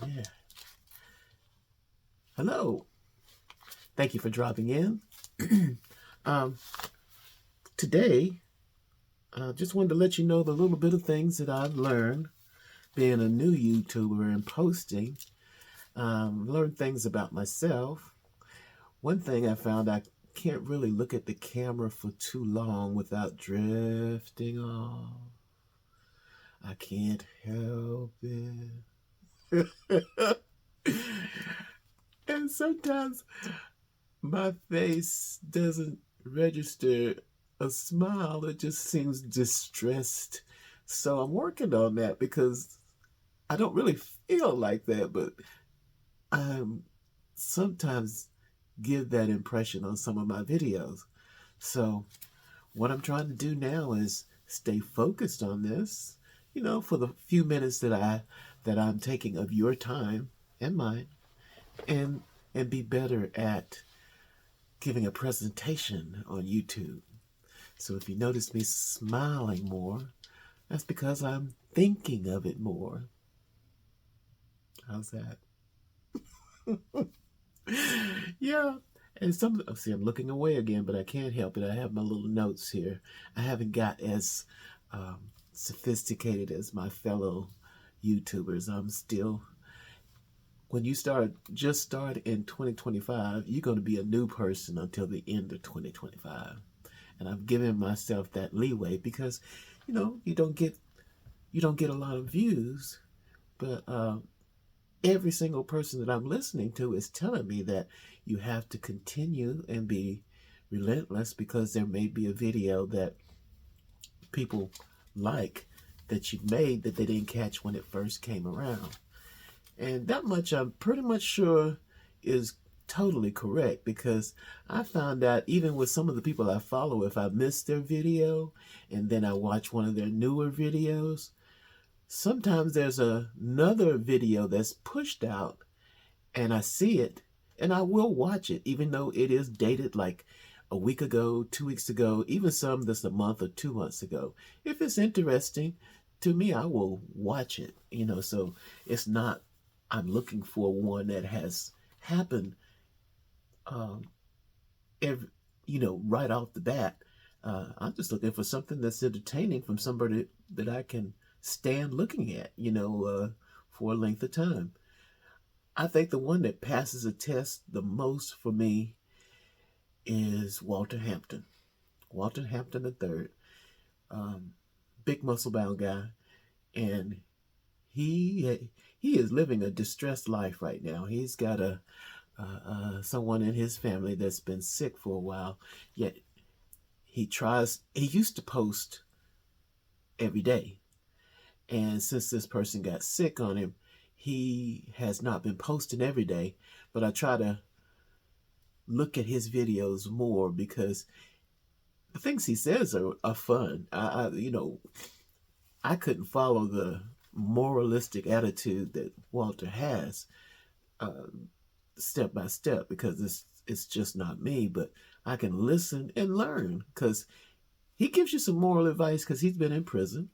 Yeah. Hello. Thank you for dropping in. um, Today, I just wanted to let you know the little bit of things that I've learned being a new YouTuber and posting. Learned things about myself. One thing I found, I can't really look at the camera for too long without drifting off. I can't help it. And sometimes my face doesn't register a smile. It just seems distressed. So I'm working on that because I don't really feel like that, but I sometimes give that impression on some of my videos. So what I'm trying to do now is stay focused on this, for the few minutes that I'm taking of your time and mine, and be better at giving a presentation on YouTube. So if you notice me smiling more, that's because I'm thinking of it more. How's that? Yeah. And see, I'm looking away again, but I can't help it. I have my little notes here. I haven't got as sophisticated as my fellow YouTubers. I'm still, when you just start in 2025, you're going to be a new person until the end of 2025. And I'm giving myself that leeway because, you don't get a lot of views, but every single person that I'm listening to is telling me that you have to continue and be relentless because there may be a video that people like that you made that they didn't catch when it first came around. And that much I'm pretty much sure is totally correct because I found out even with some of the people I follow, if I miss their video and then I watch one of their newer videos, sometimes there's another video that's pushed out and I see it and I will watch it even though it is dated like a week ago, 2 weeks ago, even some that's a month or 2 months ago. If it's interesting to me, I will watch it, so it's not I'm looking for one that has happened um, every, right off the bat. I'm just looking for something that's entertaining from somebody that I can stand looking at, for a length of time. I think the one that passes a test the most for me is Walter Hampton. Walter Hampton III, big muscle bound guy, and he is living a distressed life right now. He's got someone in his family that's been sick for a while, yet he used to post every day. And since this person got sick on him, he has not been posting every day. But I try to look at his videos more because the things he says are fun. I couldn't follow the moralistic attitude that Walter has uh, step by step because it's just not me. But I can listen and learn because he gives you some moral advice because he's been in prison.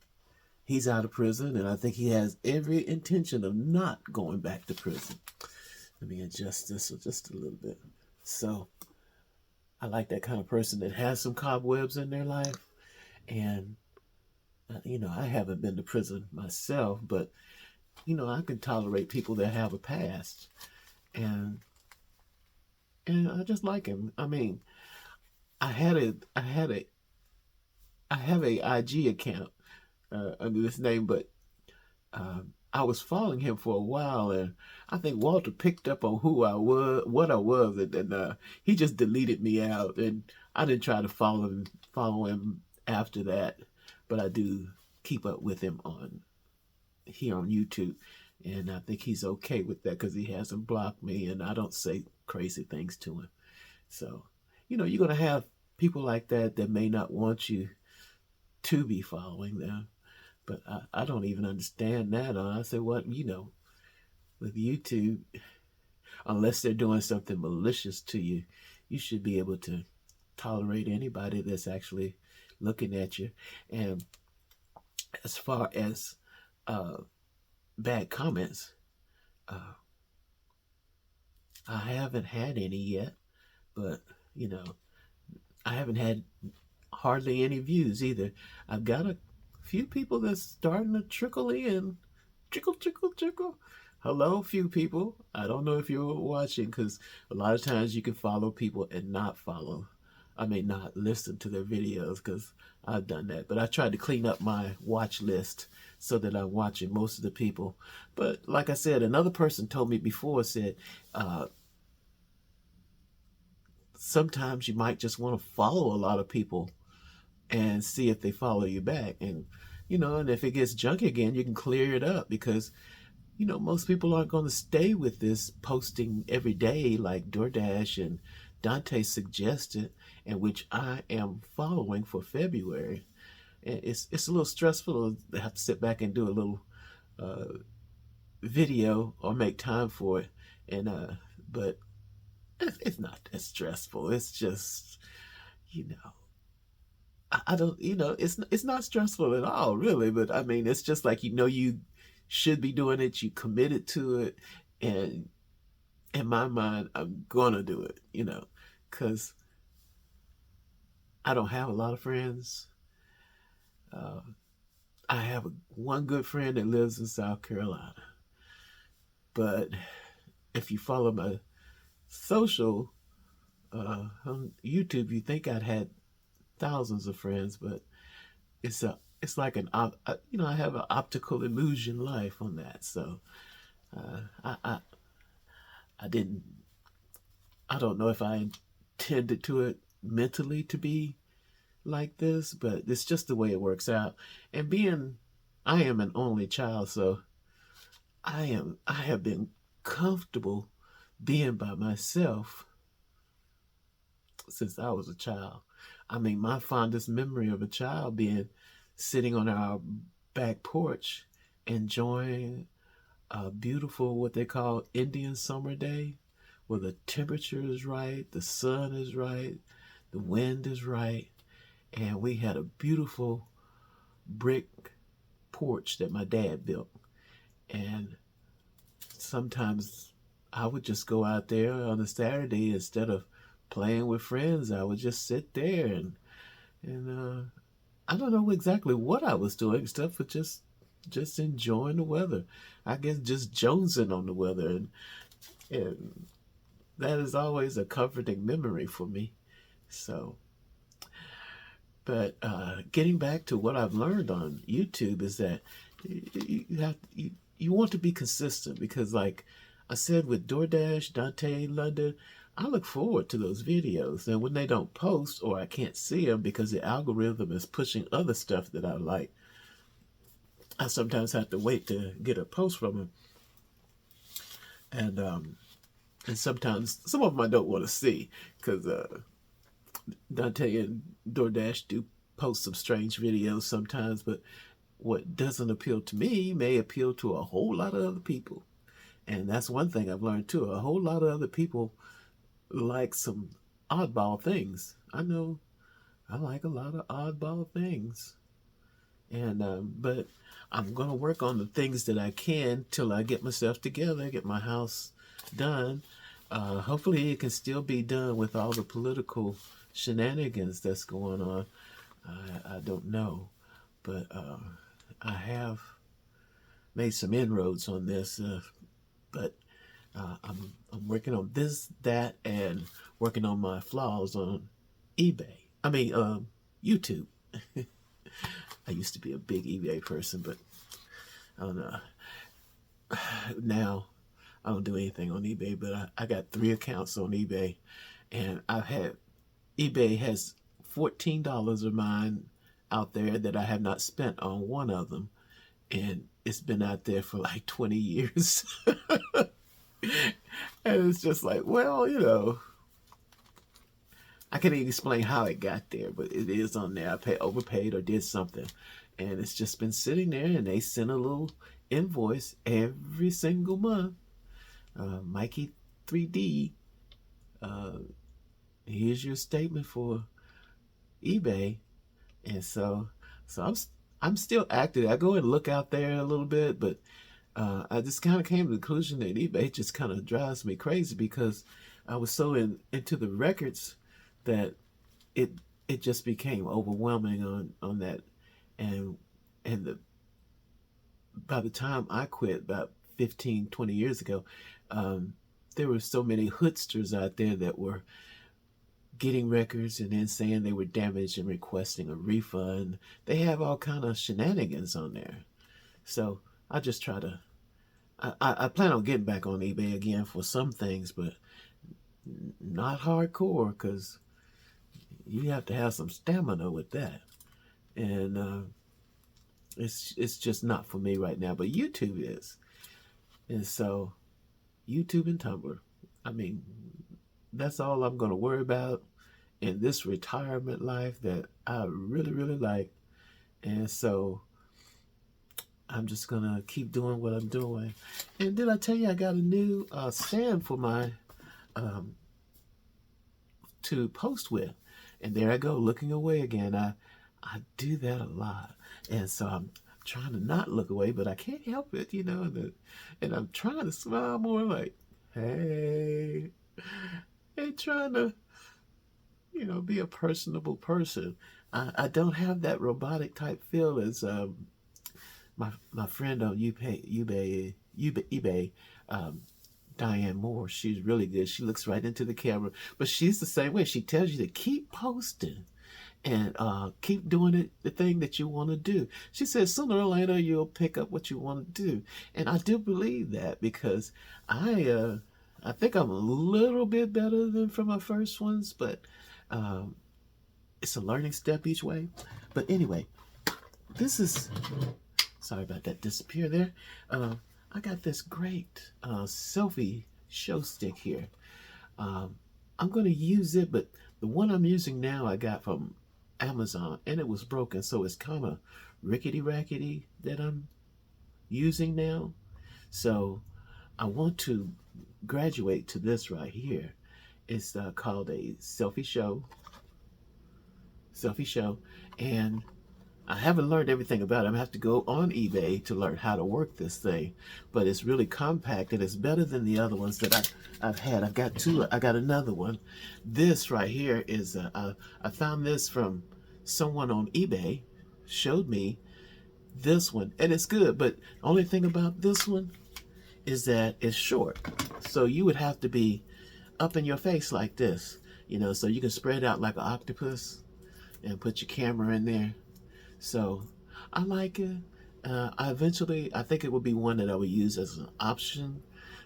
He's out of prison, and I think he has every intention of not going back to prison. Let me adjust this just a little bit. So I like that kind of person that has some cobwebs in their life. And, I haven't been to prison myself, but, I can tolerate people that have a past. And I just like him. I mean, I had a, I had a, I have a IG account under this name, but I was following him for a while, and I think Walter picked up on who I was, what I was, and he just deleted me out. And I didn't try to follow him after that, but I do keep up with him on here on YouTube, and I think he's okay with that because he hasn't blocked me, and I don't say crazy things to him. So, you're gonna have people like that may not want you to be following them. But I don't even understand that. I say, what, with YouTube, unless they're doing something malicious to you, you should be able to tolerate anybody that's actually looking at you. And as far as uh, bad comments, Uh, I haven't had any yet, but you know, I haven't had hardly any views either. I've got a few people that's starting to trickle in. Trickle, trickle, trickle. Hello, few people. I don't know if you're watching because a lot of times you can follow people and not follow. I may not listen to their videos because I've done that. But I tried to clean up my watch list so that I'm watching most of the people. But like I said, another person told me before, said, uh, sometimes you might just want to follow a lot of people and see if they follow you back. And, and if it gets junky again, you can clear it up because, most people aren't going to stay with this posting every day like DoorDash and Dante suggested, and which I am following for February. And it's a little stressful to have to sit back and do a little uh, video or make time for it. And but it's not that stressful. It's just, you know, I don't, it's not stressful at all, really. But I mean, it's just like you should be doing it. You committed to it, and in my mind, I'm gonna do it. Because I don't have a lot of friends. Uh, I have one good friend that lives in South Carolina, but if you follow my social on YouTube, you think I'd had thousands of friends, but it's like I have an optical illusion life on that. So uh, I, I I didn't I don't know if I intended to it mentally to be like this, but it's just the way it works out. And I am an only child, so I have been comfortable being by myself since I was a child. I mean, my fondest memory of a child being sitting on our back porch enjoying a beautiful, what they call Indian summer day, where the temperature is right, the sun is right, the wind is right, and we had a beautiful brick porch that my dad built. And sometimes I would just go out there on a Saturday instead of playing with friends. I would just sit there and I don't know exactly what I was doing except for just enjoying the weather. I guess just jonesing on the weather, and that is always a comforting memory for me. So, but getting back to what I've learned on YouTube is that you want to be consistent because, like I said, with DoorDash, Dante London, I look forward to those videos. And when they don't post or I can't see them because the algorithm is pushing other stuff that I like, I sometimes have to wait to get a post from them. And sometimes some of them I don't want to see because Dante and DoorDash do post some strange videos sometimes, but what doesn't appeal to me may appeal to a whole lot of other people. And that's one thing I've learned too. A whole lot of other people like some oddball things. I know I like a lot of oddball things. And but I'm gonna work on the things that I can till I get myself together, get my house done. Hopefully, it can still be done with all the political shenanigans that's going on. I don't know, but I have made some inroads on this. But I'm working on this, that, and working on my flaws on eBay. I mean, YouTube. I used to be a big eBay person, but I don't know. Now I don't do anything on eBay, but I got 3 accounts on eBay, and eBay has $14 of mine out there that I have not spent on one of them, and it's been out there for like 20 years. And it's just like, well, I can't even explain how it got there, but it is on there. Overpaid or did something, and it's just been sitting there. And they send a little invoice every single month. Mikey 3D, uh, here's your statement for eBay, and so I'm still active. I go and look out there a little bit, but I just kind of came to the conclusion that eBay just kind of drives me crazy because I was so into the records that it it just became overwhelming on that, and the by the time I quit about 15, 20 years ago, um, there were so many hoodsters out there that were getting records and then saying they were damaged and requesting a refund. They have all kind of shenanigans on there. So I just try to. I plan on getting back on eBay again for some things, but not hardcore because you have to have some stamina with that, and it's just not for me right now. But YouTube is, and so YouTube and Tumblr. I mean, that's all I'm going to worry about in this retirement life that I really, really like. And so I'm just going to keep doing what I'm doing. And did I tell you I got a new stand for my to post with? And there I go, looking away again. I do that a lot. And so I'm trying to not look away, but I can't help it, and I'm trying to smile more like, hey, and trying to, be a personable person. I don't have that robotic type feel as my friend on eBay, Diane Moore. She's really good. She looks right into the camera, but she's the same way. She tells you to keep posting and keep doing it, the thing that you want to do. She says sooner or later you'll pick up what you want to do, and I do believe that because I think I'm a little bit better than for my first ones, but it's a learning step each way. But anyway, this is, sorry about that disappear there. I got this great selfie show stick here. I'm going to use it, but the one I'm using now I got from Amazon, and it was broken, so it's kind of rickety-rackety that I'm using now. So I want to graduate to this right here. It's called a selfie show, and I haven't learned everything about it. I'm gonna have to go on eBay to learn how to work this thing, but it's really compact and it's better than the other ones that I've had. I've got two. I got another one. This right here is I found this from someone on eBay, showed me this one, and it's good. But only thing about this one is that it's short, so you would have to be up in your face like this, so you can spread out like an octopus and put your camera in there. So I like it. I think it would be one that I would use as an option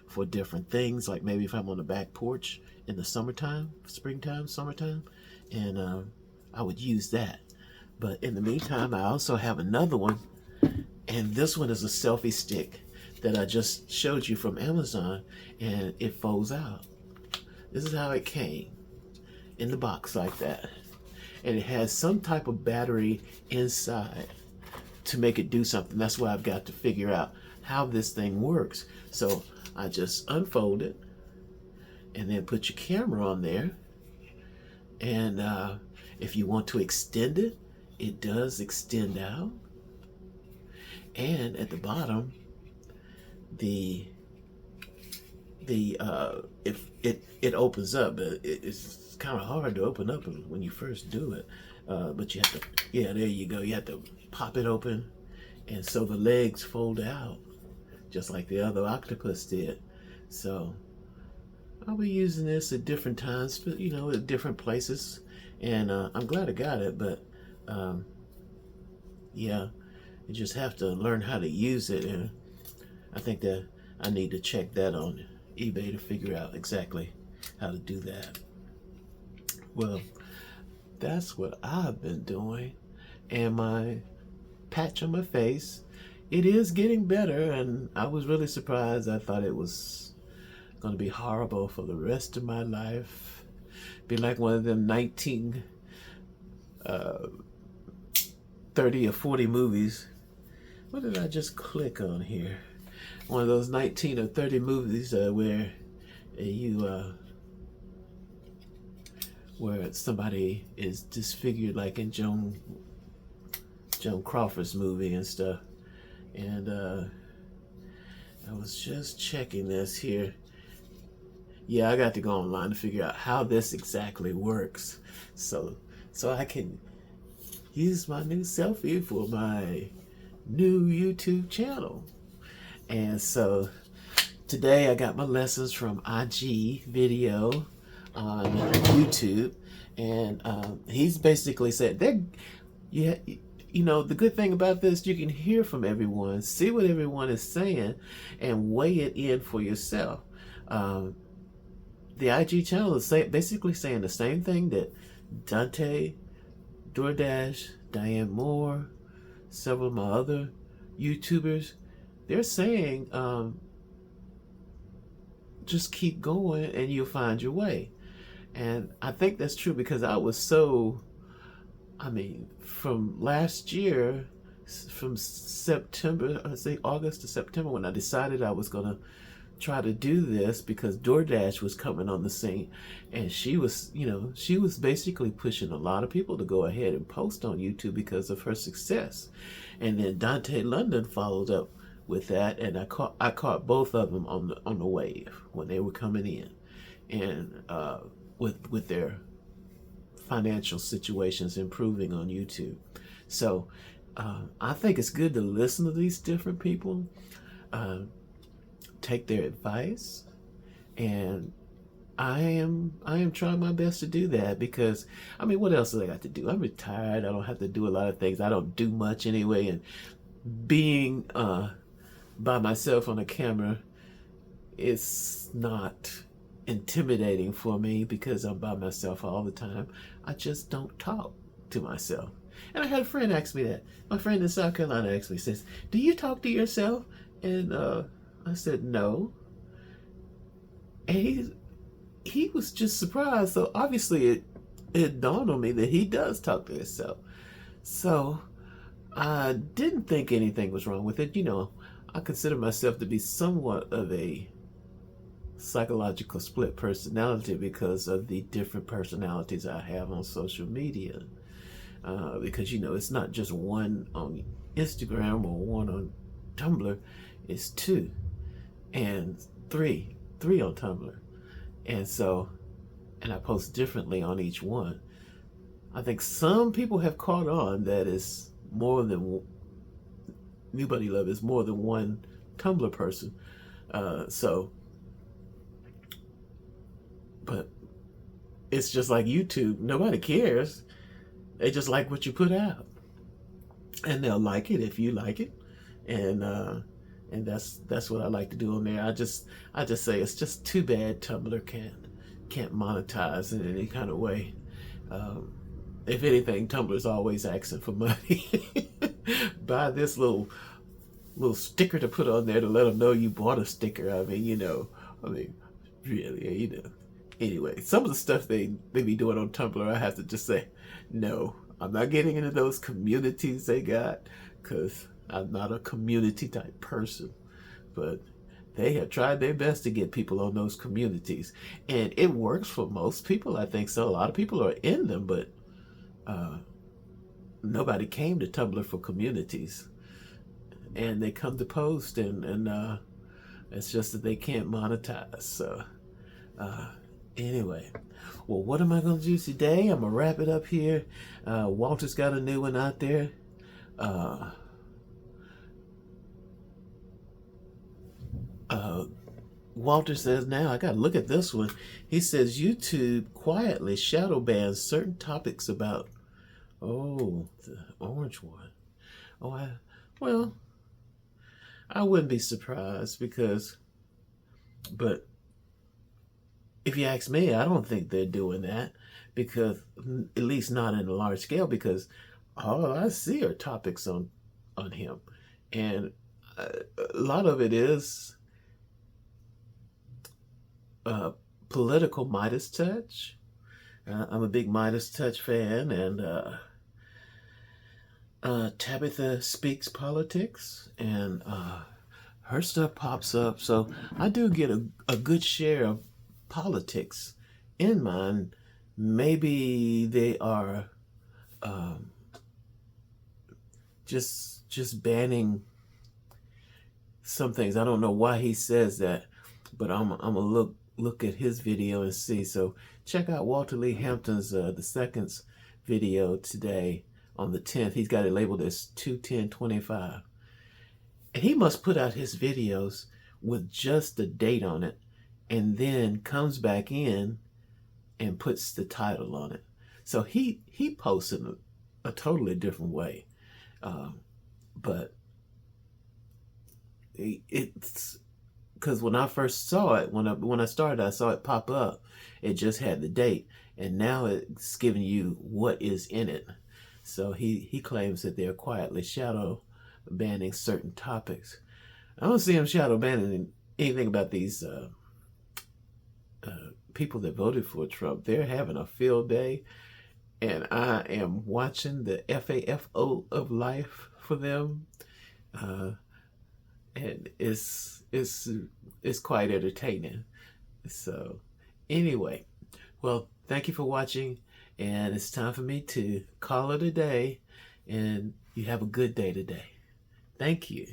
for different things, like maybe if I'm on the back porch in the summertime, springtime, summertime, and I would use that. But in the meantime, I also have another one, and this one is a selfie stick that I just showed you from Amazon, and it folds out. This is how it came in the box like that. And it has some type of battery inside to make it do something. That's why I've got to figure out how this thing works. So I just unfold it and then put your camera on there. And if you want to extend it, it does extend out. And at the bottom, if it opens up, but it's kind of hard to open up when you first do it. But you have to, yeah, there you go. You have to pop it open, and so the legs fold out, just like the other octopus did. So I'll be using this at different times, but at different places. And I'm glad I got it, but yeah, you just have to learn how to use it, and I think that I need to check that on eBay to figure out exactly how to do that. Well, that's what I've been doing. And my patch on my face, it is getting better, and I was really surprised. I thought it was going to be horrible for the rest of my life. Be like one of them 30 or 40 movies. What did I just click on here? One of those 19 or 30 movies where where somebody is disfigured, like in Joan Crawford's movie and stuff. And I was just checking this here. Yeah, I got to go online to figure out how this exactly works. So I can use my new selfie for my new YouTube channel. And so today I got my lessons from IG Video on YouTube, and he's basically said that the good thing about this, you can hear from everyone, see what everyone is saying, and weigh it in for yourself. The IG channel is basically saying the same thing that Dante, DoorDash, Diane Moore, several of my other YouTubers, they're saying just keep going and you'll find your way. And I think that's true because from last year, from September, I say August to September, when I decided I was going to try to do this because DoorDash was coming on the scene, and she was basically pushing a lot of people to go ahead and post on YouTube because of her success. And then Dante London followed up with that, and I caught both of them on the wave when they were coming in, and with their financial situations improving on YouTube. So I think it's good to listen to these different people, take their advice, and I am trying my best to do that because what else do I got to do? I'm retired. I don't have to do a lot of things. I don't do much anyway, and being by myself on a camera is not intimidating for me because I'm by myself all the time. I just don't talk to myself. And I had a friend ask me that. My friend in South Carolina asked me, says, "Do you talk to yourself?" And I said, "No." And he was just surprised. So obviously it dawned on me that he does talk to himself. So I didn't think anything was wrong with it. I consider myself to be somewhat of a psychological split personality because of the different personalities I have on social media. Because it's not just one on Instagram or one on Tumblr, it's two and three on Tumblr. And I post differently on each one. I think some people have caught on that it's more than New Buddy Love is more than one Tumblr person. But it's just like YouTube. Nobody cares. They just like what you put out, and they'll like it if you like it, and that's what I like to do on there. I just say it's just too bad Tumblr can't monetize in any kind of way. If anything, Tumblr's always asking for money. Buy this little sticker to put on there to let them know you bought a sticker. Really. Anyway, some of the stuff they be doing on Tumblr, I have to just say, no, I'm not getting into those communities they got, because I'm not a community type person. But they have tried their best to get people on those communities. And it works for most people, I think so. A lot of people are in them, but nobody came to Tumblr for communities. And they come to post, and it's just that they can't monetize. So anyway, well, what am I going to do today? I'm going to wrap it up here. Walter's got a new one out there. Walter says, now I got to look at this one. He says, YouTube quietly shadow bans certain topics about, the orange one. Well, I wouldn't be surprised but if you ask me, I don't think they're doing that, because at least not in a large scale, because all I see are topics on him, and a lot of it is political Midas Touch. I'm a big Midas Touch fan, and Tabitha Speaks Politics, and her stuff pops up, so I do get a good share of politics in mine. Maybe they are just banning some things. I don't know why he says that, but I'm gonna look at his video and see. So check out Walter Lee Hampton's the second's video today on the 10th. He's got it labeled as 2/10/25. And he must put out his videos with just the date on it and then comes back in and puts the title on it. So he posts in a totally different way. But it's because when I first saw it, when I started, I saw it pop up. It just had the date, and now it's giving you what is in it. So he claims that they're quietly shadow banning certain topics. I don't see him shadow banning anything about these people that voted for Trump. They're having a field day, and I am watching the FAFO of life for them. And it's quite entertaining. So anyway, well, thank you for watching, and it's time for me to call it a day, and you have a good day today. Thank you.